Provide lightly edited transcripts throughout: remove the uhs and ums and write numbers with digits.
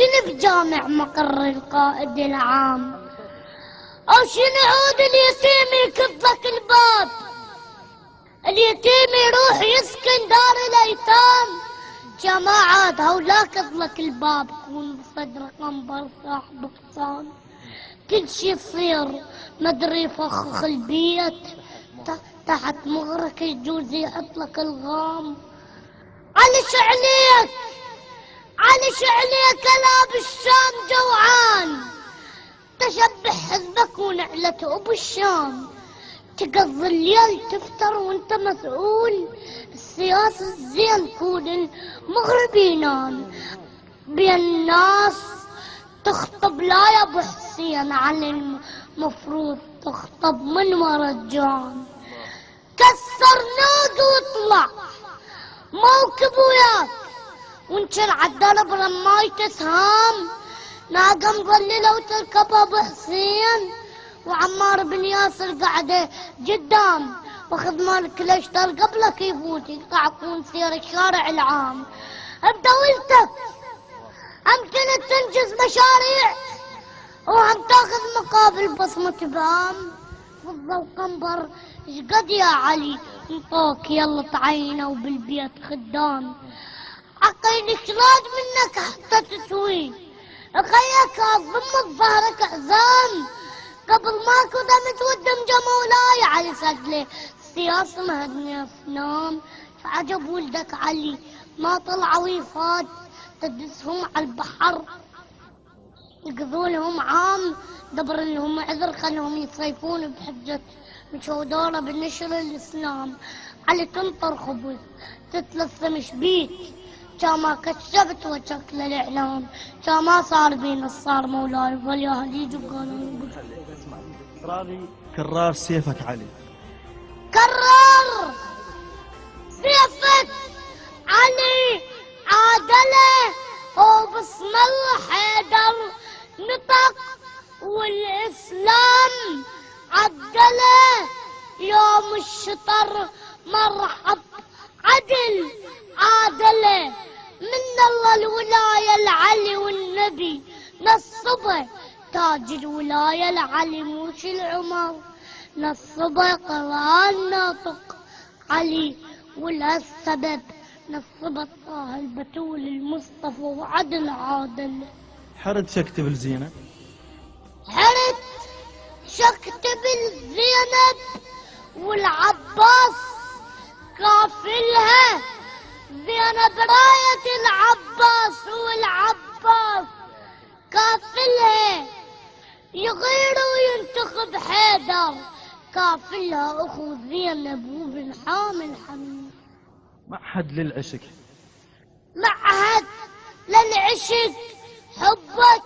شنو بجامع مقر القائد العام؟ او شنو عود اليتيم يكفك الباب؟ اليتيم يروح يسكن دار الايتام. جماعة هولاك اطلق الباب كون بصدر قنبر صاحب اقسام. كل شي يصير مدري يفخخ البيت، تحت مغرك يجوز يحطلك الغام. علش عليك علش عليك لا بالشام جوعان، تشبح حزبك ونعلته بالشام. تقضي الليل تفتر وانت مسؤول، السياسة الزين كون المغرب ينام. بين الناس تخطب لا يا ابو حسين، عن المفروض تخطب من ورا الجان. كسر نود واطلع موكب وياك، وانشر عالدرب رماي تسهام. ناقة مظللة وتركب ابو حسين، وعمار بن ياسر قاعدة قدام، واخذ مالك الاشتر قبلك يفوت يقطع كون سير الشارع العام. بدولتك هم كنت تنجز مشاريع وهم تاخذ مقابل بصمة بام. فضة وقنبر شقد يا علي انطوك يلا تعينه وبالبيت خدام. عقيل شلاد منك حتى تسوي، خيك ضم ظهرك حزام. قبل ماكو دمت ودم مولاي علي سجله، السياسة مهدني افنام. فعجب ولدك علي ما طلعوا يفاد، تدسهم على البحر يقضوا لهم عام. دبر لهم عذر خلهم يصيفون بحجة مشودورة بنشر الاسلام. علي تنطر خبز تتلثم شبيك، كما كشفت وجهك للاعلام. كما صار بين الصار مولاي واليهديج وقالوا راضي كرار سيفك علي. كرر سيفك علي عادله، وبسم الله حيدر نطق والاسلام عدله. يوم الشطر مرحب عدل عادله، من الله الولاية العلي والنبي نصبه. تاج الولاية العلي موش العمر، نصبه قرآن ناطق علي، ولهالسبب نصبت طه البتول المصطفى وعدل عادل. حرد شكتب الزينة، حرد شكتب الزينب والعباس كافلها. زينب راية العباس والعباس كافلها، يغير وينتخب حيدر. كافلها اخو زينب وبن حامل حميد. معهد للعشق، معهد للعشق حبك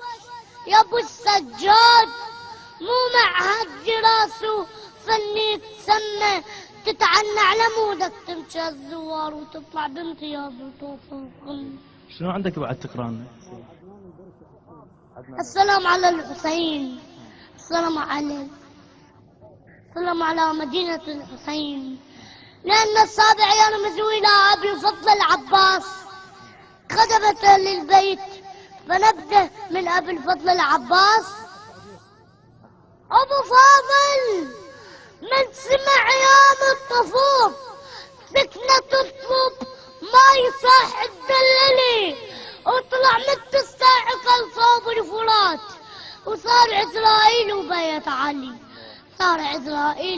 يا ابو السجاد، مو معهد دراسه فني تسمى تتعنى على مودك تمشي الزوار وتطلع بامتياز وتوصل قل. شنو عندك بعد تقرأنا؟ السلام على الحسين، السلام على مدينة الحسين، لأن السابع يرمز إلى أبي الفضل العباس خدمة للبيت. فنبدأ من أبي الفضل العباس. أبو فاضل من سمع يوم الطفوف سكنة تطلب ما يصح الدللي، وطلع متستعقل صوب الفرات، وصار عزرائيل وبيت علي. صار عزرائيل